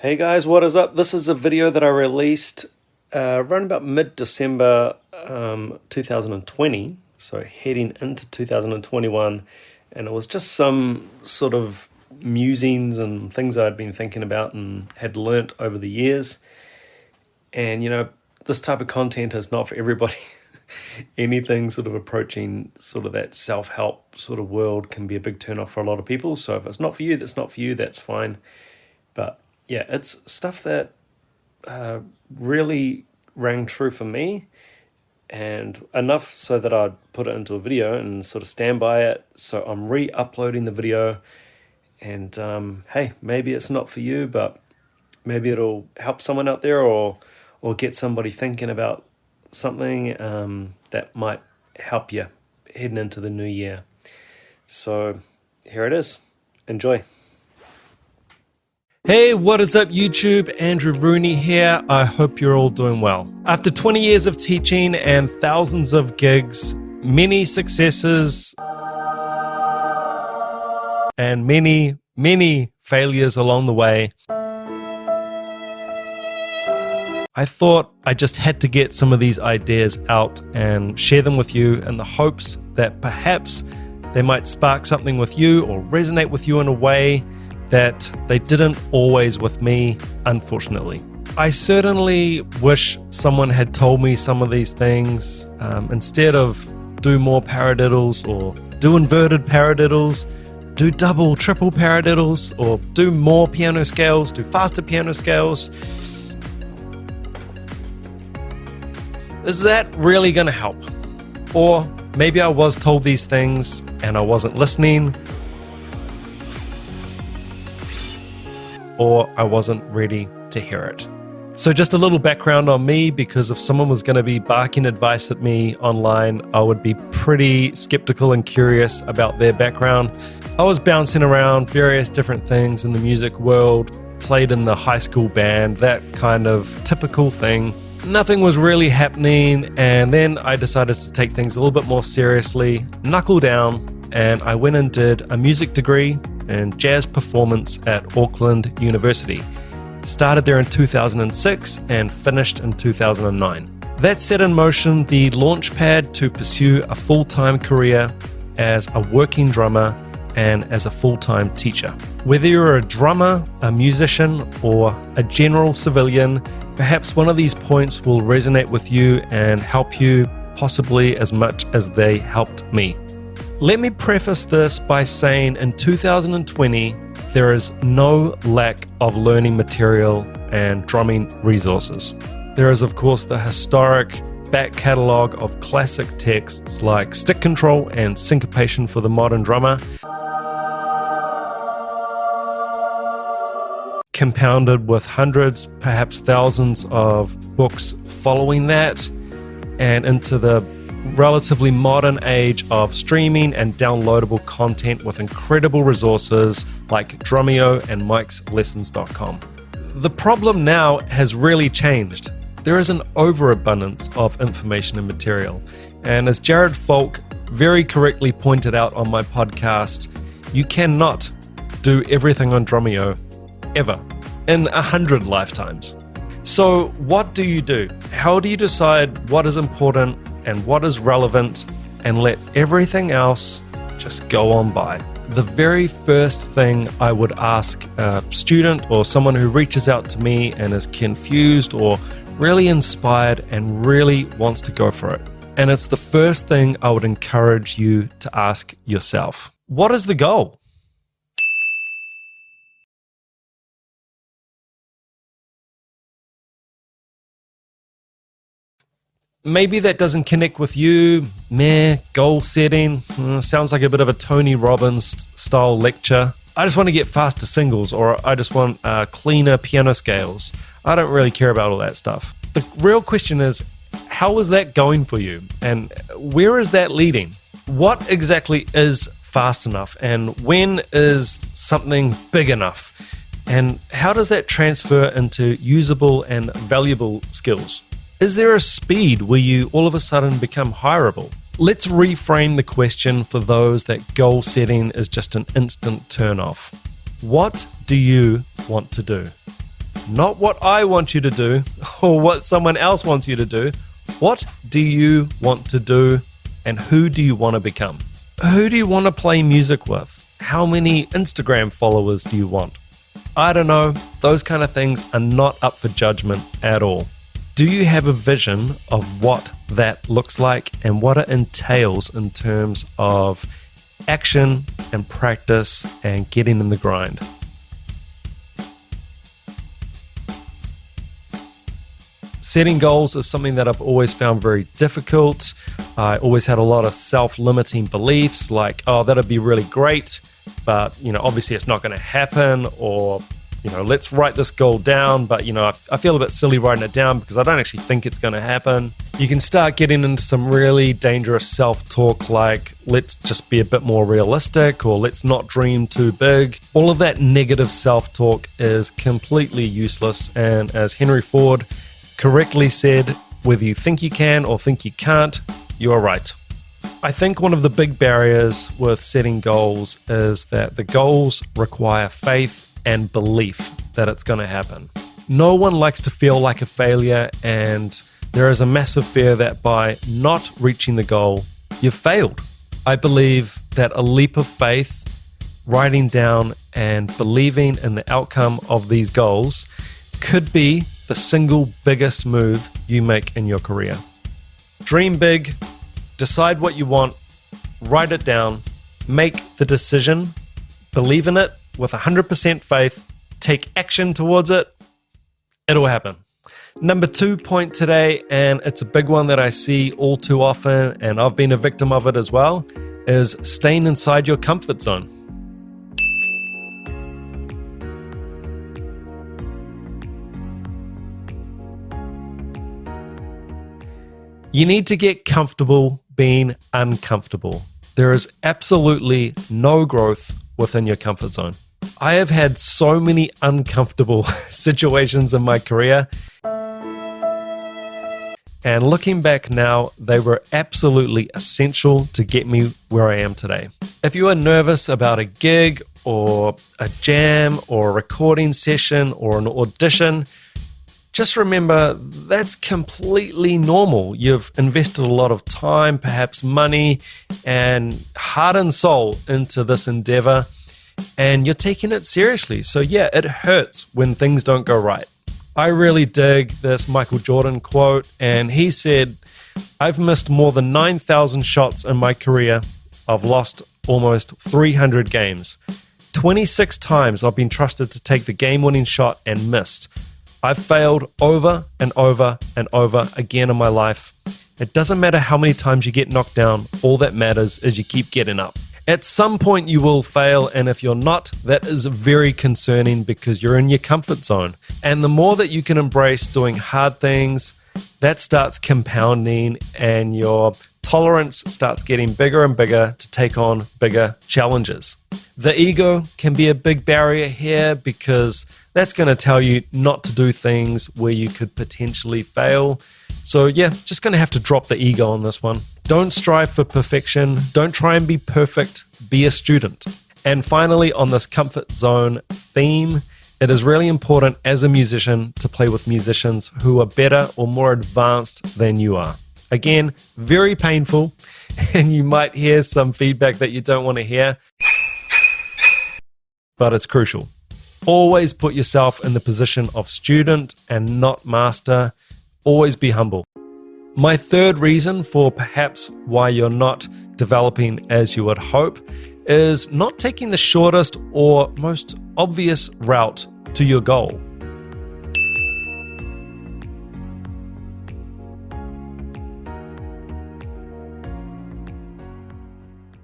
Hey guys, what is up? This is a video that I released around about mid-December 2020, so heading into 2021, and it was just some sort of musings and things I'd been thinking about and had learnt over the years. And you know, this type of content is not for everybody. Anything sort of approaching sort of that self-help sort of world can be a big turn off for a lot of people. So if it's not for you, that's not for you, that's fine. But yeah, it's stuff that really rang true for me, and enough so that I'd put it into a video and sort of stand by it. So I'm re-uploading the video, and hey, maybe it's not for you, but maybe it'll help someone out there, or get somebody thinking about something that might help you heading into the new year. So here it is. Enjoy. Hey, what is up YouTube? Andrew Rooney here. I hope you're all doing well. After 20 years of teaching and thousands of gigs, many successes, and many failures along the way, I thought I just had to get some of these ideas out and share them with you in the hopes that perhaps they might spark something with you or resonate with you in a way that they didn't always with me, unfortunately. I certainly wish someone had told me some of these things. Instead of do more paradiddles or do inverted paradiddles, do double, triple paradiddles, or do more piano scales, do faster piano scales. Is that really going to help? Or maybe I was told these things and I wasn't listening, or I wasn't ready to hear it. So just a little background on me, because if someone was going to be barking advice at me online, I would be pretty skeptical and curious about their background. I was bouncing around various different things in the music world, played in the high school band, that kind of typical thing. Nothing was really happening, and then I decided to take things a little bit more seriously, knuckle down, and I went and did a music degree in jazz performance at Auckland University. Started there in 2006 and finished in 2009. That set in motion the launchpad to pursue a full-time career as a working drummer and as a full-time teacher. Whether you're a drummer, a musician, or a general civilian, perhaps one of these points will resonate with you and help you possibly as much as they helped me. Let me preface this by saying in 2020, there is no lack of learning material and drumming resources. There is, of course, the historic back catalogue of classic texts like Stick Control and Syncopation for the Modern Drummer, compounded with hundreds, perhaps thousands of books following that, and into the relatively modern age of streaming and downloadable content with incredible resources like Drumeo and Mike'sLessons.com. The problem now has really changed. There is an overabundance of information and material, and as Jared Falk very correctly pointed out on my podcast, you cannot do everything on Drumeo ever in 100 lifetimes. So what do you do? How do you decide what is important and what is relevant and let everything else just go on by? The very first thing I would ask a student or someone who reaches out to me and is confused or really inspired and really wants to go for it. And it's the first thing I would encourage you to ask yourself. What is the goal? Maybe that doesn't connect with you. Goal setting. Sounds like a bit of a Tony Robbins style lecture. I just want to get faster singles, or I just want cleaner piano scales. I don't really care about all that stuff. The real question is, how is that going for you? And where is that leading? What exactly is fast enough? And when is something big enough? And how does that transfer into usable and valuable skills? Is there a speed where you all of a sudden become hireable? Let's reframe the question for those that goal setting is just an instant turn off. What do you want to do? Not what I want you to do or what someone else wants you to do. What do you want to do, and who do you want to become? Who do you want to play music with? How many Instagram followers do you want? I don't know. Those kind of things are not up for judgment at all. Do you have a vision of what that looks like and what it entails in terms of action and practice and getting in the grind? Setting goals is something that I've always found very difficult. I always had a lot of self-limiting beliefs like, oh, that'd be really great, but obviously it's not going to happen, or let's write this goal down, but I feel a bit silly writing it down because I don't actually think it's going to happen. You can start getting into some really dangerous self-talk like, let's just be a bit more realistic, or let's not dream too big. All of that negative self-talk is completely useless, and as Henry Ford correctly said, whether you think you can or think you can't, you are right. I think one of the big barriers with setting goals is that the goals require faith and belief that it's going to happen. No one likes to feel like a failure, and there is a massive fear that by not reaching the goal, you've failed. I believe that a leap of faith, writing down and believing in the outcome of these goals could be the single biggest move you make in your career. Dream big, decide what you want, write it down, make the decision, believe in it with 100% faith, take action towards it, it'll happen. Number 2 point today, and it's a big one that I see all too often, and I've been a victim of it as well, is staying inside your comfort zone. You need to get comfortable being uncomfortable. There is absolutely no growth within your comfort zone. I have had so many uncomfortable situations in my career, and looking back now, they were absolutely essential to get me where I am today. If you are nervous about a gig or a jam or a recording session or an audition, just remember that's completely normal. You've invested a lot of time, perhaps money, and heart and soul into this endeavor, and you're taking it seriously. So yeah, it hurts when things don't go right. I really dig this Michael Jordan quote, and he said, "I've missed more than 9,000 shots in my career. I've lost almost 300 games. 26 times I've been trusted to take the game-winning shot and missed. I've failed over and over and over again in my life. It doesn't matter how many times you get knocked down. All that matters is you keep getting up." At some point you will fail, and if you're not, that is very concerning because you're in your comfort zone. And the more that you can embrace doing hard things, that starts compounding, and your tolerance starts getting bigger and bigger to take on bigger challenges. The ego can be a big barrier here because that's going to tell you not to do things where you could potentially fail. So yeah, just going to have to drop the ego on this one. Don't strive for perfection. Don't try and be perfect. Be a student. And finally, on this comfort zone theme, it is really important as a musician to play with musicians who are better or more advanced than you are. Again, very painful, and you might hear some feedback that you don't want to hear, but it's crucial. Always put yourself in the position of student and not master. Always be humble. My third reason for perhaps why you're not developing as you would hope is not taking the shortest or most obvious route to your goal.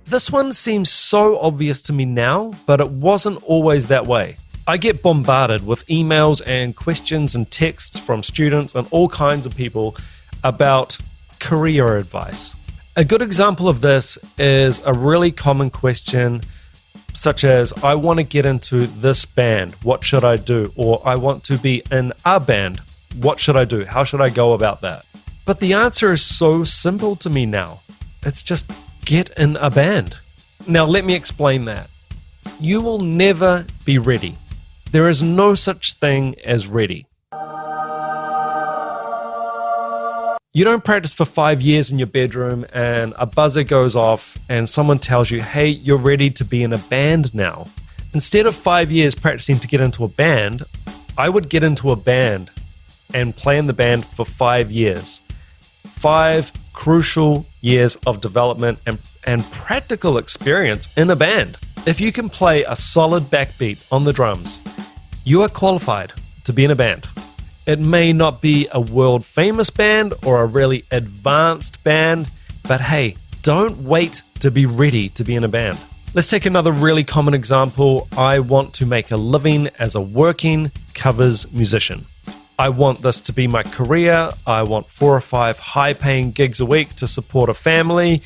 This one seems so obvious to me now, but it wasn't always that way. I get bombarded with emails and questions and texts from students and all kinds of people about career advice. A good example of this is a really common question such as, I want to get into this band, what should I do? Or I want to be in a band, what should I do? How should I go about that? But the answer is so simple to me now. It's just get in a band. Now let me explain that. You will never be ready. There is no such thing as ready. You don't practice for 5 years in your bedroom and a buzzer goes off and someone tells you, hey, you're ready to be in a band now. Instead of 5 years practicing to get into a band, I would get into a band and play in the band for 5 years. 5 crucial years of development and practical experience in a band. If you can play a solid backbeat on the drums, you are qualified to be in a band. It may not be a world famous band or a really advanced band, but hey, don't wait to be ready to be in a band. Let's take another really common example. I want to make a living as a working covers musician. I want this to be my career. I want 4 or 5 high-paying gigs a week to support a family,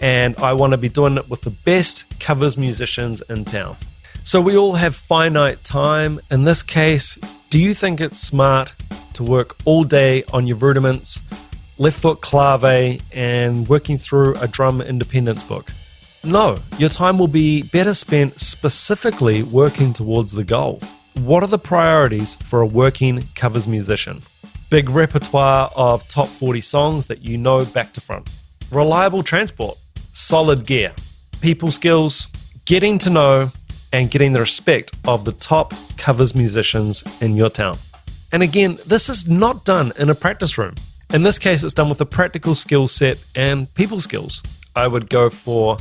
and I want to be doing it with the best covers musicians in town. So we all have finite time. In this case, do you think it's smart to work all day on your rudiments, left foot clave, and working through a drum independence book? No, your time will be better spent specifically working towards the goal. What are the priorities for a working covers musician? Big repertoire of top 40 songs that you know back to front. Reliable transport, solid gear, people skills, getting to know and getting the respect of the top covers musicians in your town. And again, this is not done in a practice room. In this case, it's done with a practical skill set and people skills. I would go for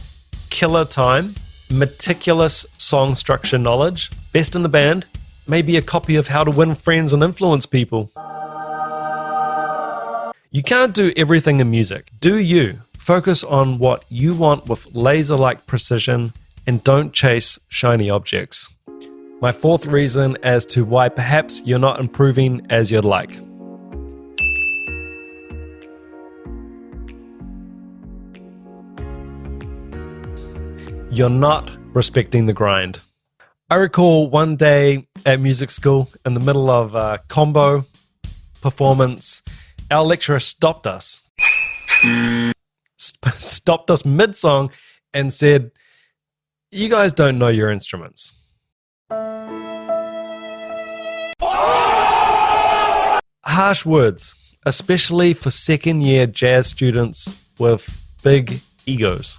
killer time, meticulous song structure knowledge, best in the band, maybe a copy of How to Win Friends and Influence People. You can't do everything in music. Do you? Focus on what you want with laser-like precision and don't chase shiny objects. My 4th reason as to why perhaps you're not improving as you'd like. You're not respecting the grind. I recall one day at music school in the middle of a combo performance, our lecturer stopped us. Stopped us mid-song and said, "You guys don't know your instruments." Harsh words, especially for second-year jazz students with big egos.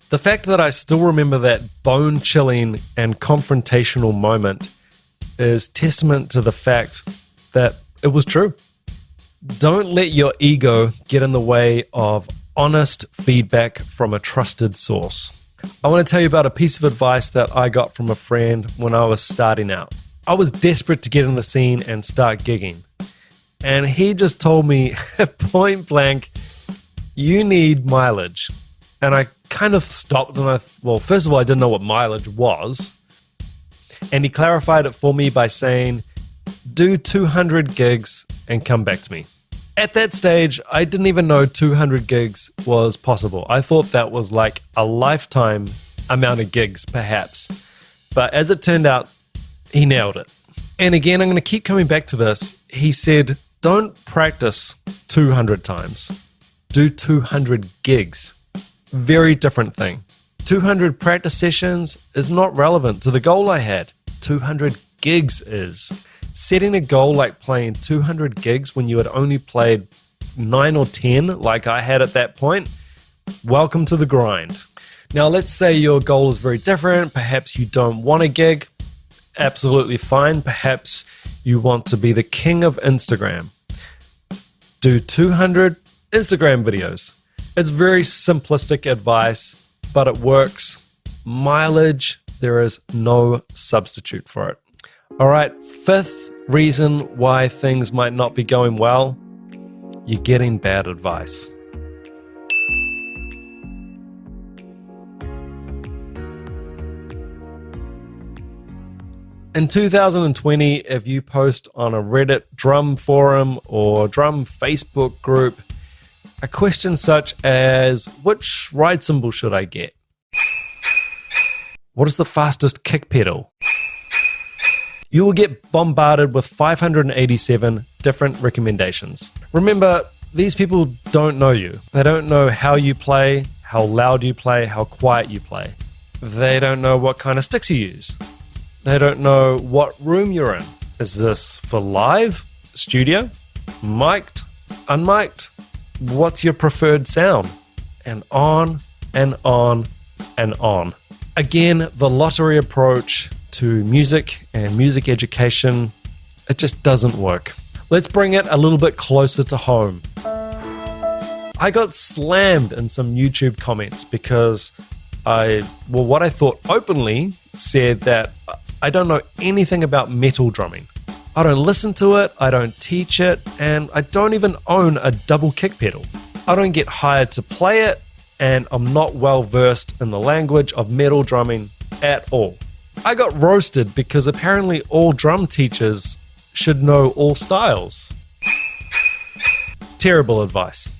The fact that I still remember that bone-chilling and confrontational moment is testament to the fact that it was true. Don't let your ego get in the way of honest feedback from a trusted source. I want to tell you about a piece of advice that I got from a friend when I was starting out. I was desperate to get in the scene and start gigging. And he just told me point blank, you need mileage. And I kind of stopped and well, first of all, I didn't know what mileage was. And he clarified it for me by saying, do 200 gigs and come back to me. At that stage, I didn't even know 200 gigs was possible. I thought that was like a lifetime amount of gigs, perhaps. But as it turned out, he nailed it. And again, I'm going to keep coming back to this. He said, don't practice 200 times. Do 200 gigs. Very different thing. 200 practice sessions is not relevant to the goal I had. 200 gigs is. Setting a goal like playing 200 gigs when you had only played 9 or 10 like I had at that point, welcome to the grind. Now let's say your goal is very different. Perhaps you don't want a gig. Absolutely fine. Perhaps you want to be the king of Instagram. Do 200 Instagram videos. It's very simplistic advice, but it works. Mileage, there is no substitute for it. All right, 5th reason why things might not be going well, you're getting bad advice. In 2020, if you post on a Reddit drum forum or drum Facebook group, a question such as, which ride cymbal should I get? What is the fastest kick pedal? You will get bombarded with 587 different recommendations. Remember, these people don't know you. They don't know how you play, how loud you play, how quiet you play. They don't know what kind of sticks you use. They don't know what room you're in. Is this for live, studio, mic'd, unmic'd? What's your preferred sound? And on and on and on. Again, the lottery approach to music and music education, it just doesn't work. Let's bring it a little bit closer to home. I got slammed in some YouTube comments because what I thought openly said that I don't know anything about metal drumming. I don't listen to it, I don't teach it, and I don't even own a double kick pedal. I don't get hired to play it, and I'm not well versed in the language of metal drumming at all. I got roasted because apparently all drum teachers should know all styles. Terrible advice.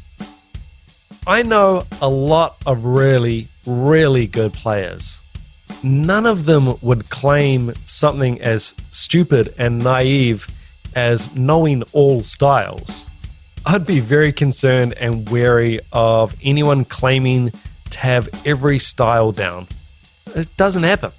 I know a lot of really, really good players. None of them would claim something as stupid and naive as knowing all styles. I'd be very concerned and wary of anyone claiming to have every style down. It doesn't happen.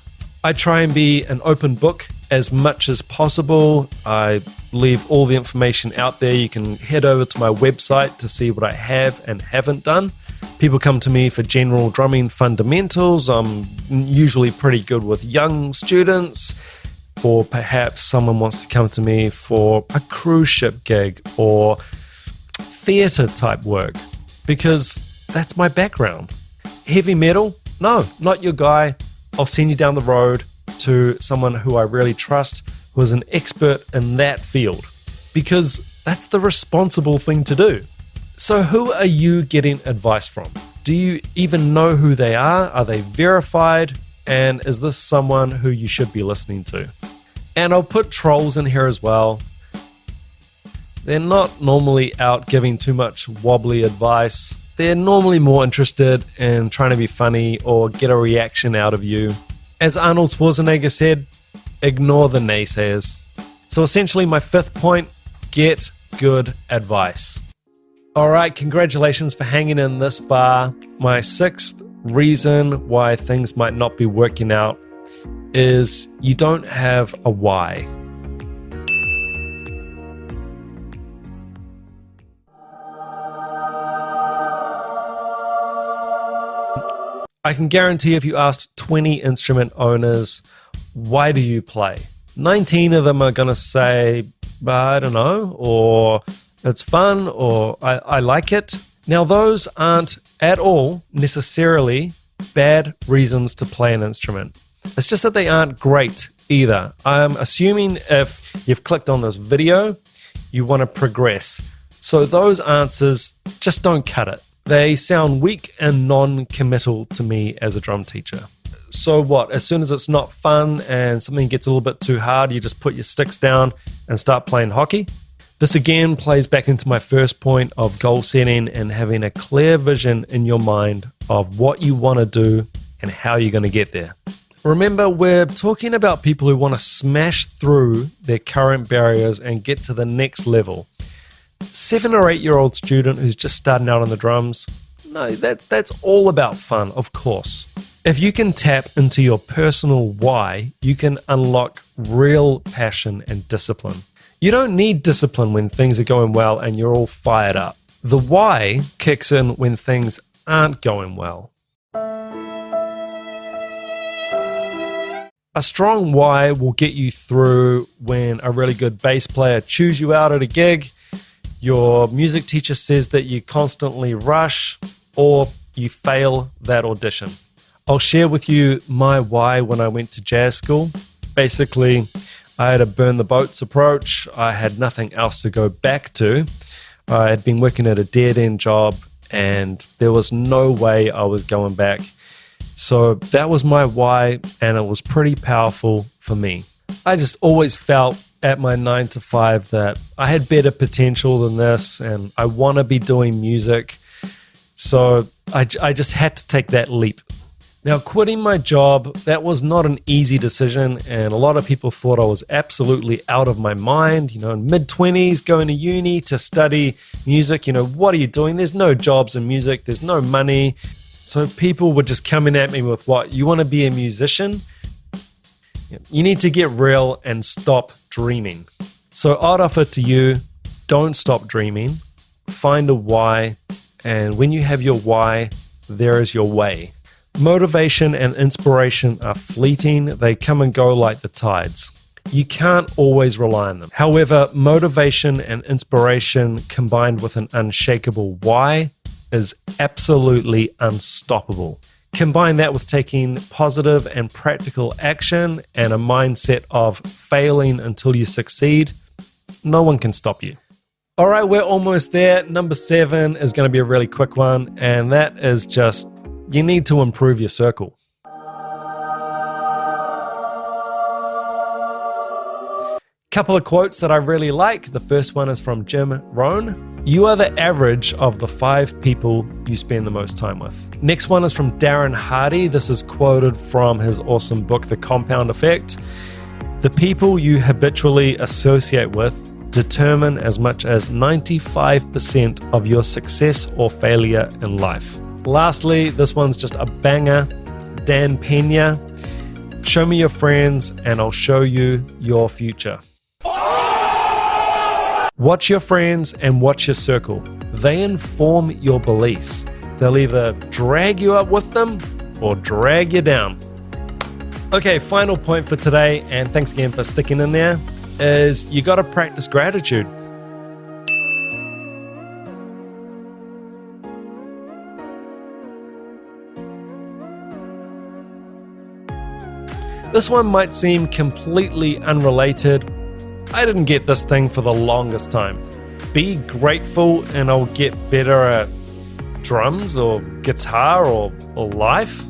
I try and be an open book as much as possible. I leave all the information out there. You can head over to my website to see what I have and haven't done. People come to me for general drumming fundamentals. I'm usually pretty good with young students, or perhaps someone wants to come to me for a cruise ship gig or theater type work, because that's my background. Heavy metal? No, not your guy. I'll send you down the road to someone who I really trust, who is an expert in that field, because that's the responsible thing to do. So who are you getting advice from? Do you even know who they are? Are they verified? And is this someone who you should be listening to? And I'll put trolls in here as well. They're not normally out giving too much wobbly advice. They're normally more interested in trying to be funny or get a reaction out of you. As Arnold Schwarzenegger said, ignore the naysayers. So essentially my fifth point, get good advice. All right, congratulations for hanging in this far. My sixth reason why things might not be working out is you don't have a why. I can guarantee if you asked 20 instrument owners, why do you play? 19 of them are going to say, I don't know, or it's fun, or I like it. Now, those aren't at all necessarily bad reasons to play an instrument. It's just that they aren't great either. I'm assuming if you've clicked on this video, you want to progress. So those answers just don't cut it. They sound weak and non-committal to me as a drum teacher. So what? As soon as it's not fun and something gets a little bit too hard, you just put your sticks down and start playing hockey? This again plays back into my first point of goal setting and having a clear vision in your mind of what you want to do and how you're going to get there. Remember, we're talking about people who want to smash through their current barriers and get to the next level. 7 or 8 year old student who's just starting out on the drums, no, that's all about fun, of course. If you can tap into your personal why, you can unlock real passion and discipline. You don't need discipline when things are going well and you're all fired up. The why kicks in when things aren't going well. A strong why will get you through when a really good bass player chews you out at a gig, your music teacher says that you constantly rush, or you fail that audition. I'll share with you my why when I went to jazz school. Basically, I had a burn the boats approach. I had nothing else to go back to. I had been working at a dead-end job and there was no way I was going back. So that was my why, and it was pretty powerful for me. I just always felt at my 9 to 5 that I had better potential than this and I want to be doing music. So I just had to take that leap. Now, quitting my job, that was not an easy decision, and a lot of people thought I was absolutely out of my mind. You know, in mid-20s, going to uni to study music, what are you doing? There's no jobs in music, there's no money. So people were just coming at me with, what, you want to be a musician? You need to get real and stop dreaming. So I'd offer to you, don't stop dreaming. Find a why. And when you have your why, there is your way. Motivation and inspiration are fleeting. They come and go like the tides. You can't always rely on them. However, motivation and inspiration combined with an unshakable why is absolutely unstoppable. Combine that with taking positive and practical action and a mindset of failing until you succeed. No one can stop you. All right, we're almost there. Number 7 is going to be a really quick one, and that is just you need to improve your circle. Couple of quotes that I really like. The first one is from Jim Rohn. You are the average of the 5 people you spend the most time with. Next one is from Darren Hardy. This is quoted from his awesome book, The Compound Effect. The people you habitually associate with determine as much as 95% of your success or failure in life. Lastly, this one's just a banger. Dan Pena. Show me your friends and I'll show you your future. Watch your friends and watch your circle. They inform your beliefs. They'll either drag you up with them or drag you down. Okay, final point for today, and thanks again for sticking in there, is you got to practice gratitude. This one might seem completely unrelated. I didn't get this thing for the longest time. Be grateful and I'll get better at drums or guitar or life.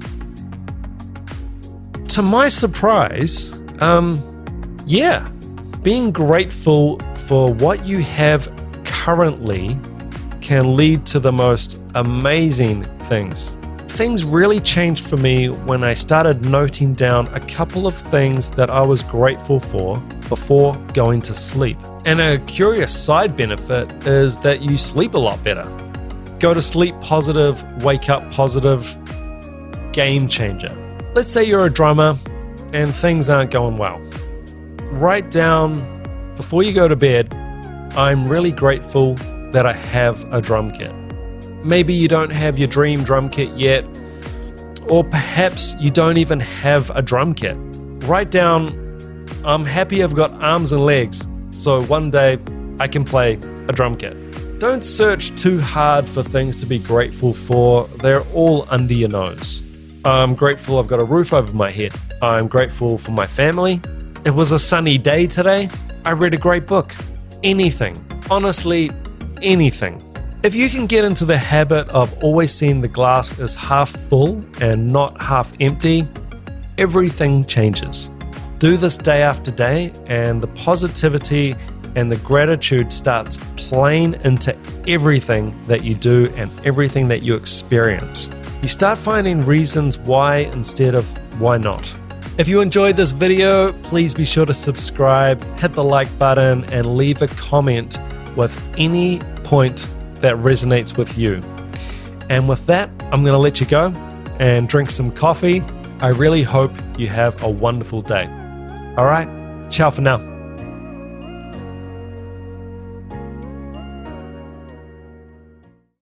To my surprise, being grateful for what you have currently can lead to the most amazing things. Things really changed for me when I started noting down a couple of things that I was grateful for before going to sleep. And a curious side benefit is that you sleep a lot better. Go to sleep positive, wake up positive, game changer. Let's say you're a drummer and things aren't going well. Write down, before you go to bed, I'm really grateful that I have a drum kit. Maybe you don't have your dream drum kit yet, or perhaps you don't even have a drum kit. Write down, I'm happy I've got arms and legs, so one day I can play a drum kit. Don't search too hard for things to be grateful for. They're all under your nose. I'm grateful I've got a roof over my head. I'm grateful for my family. It was a sunny day today. I read a great book. Anything. Honestly, anything. If you can get into the habit of always seeing the glass as half full and not half empty, everything changes. Do this day after day, and the positivity and the gratitude starts playing into everything that you do and everything that you experience. You start finding reasons why instead of why not. If you enjoyed this video, please be sure to subscribe, hit the like button, and leave a comment with any point that resonates with you. And with that, I'm going to let you go and drink some coffee. I really hope you have a wonderful day. All right, ciao for now.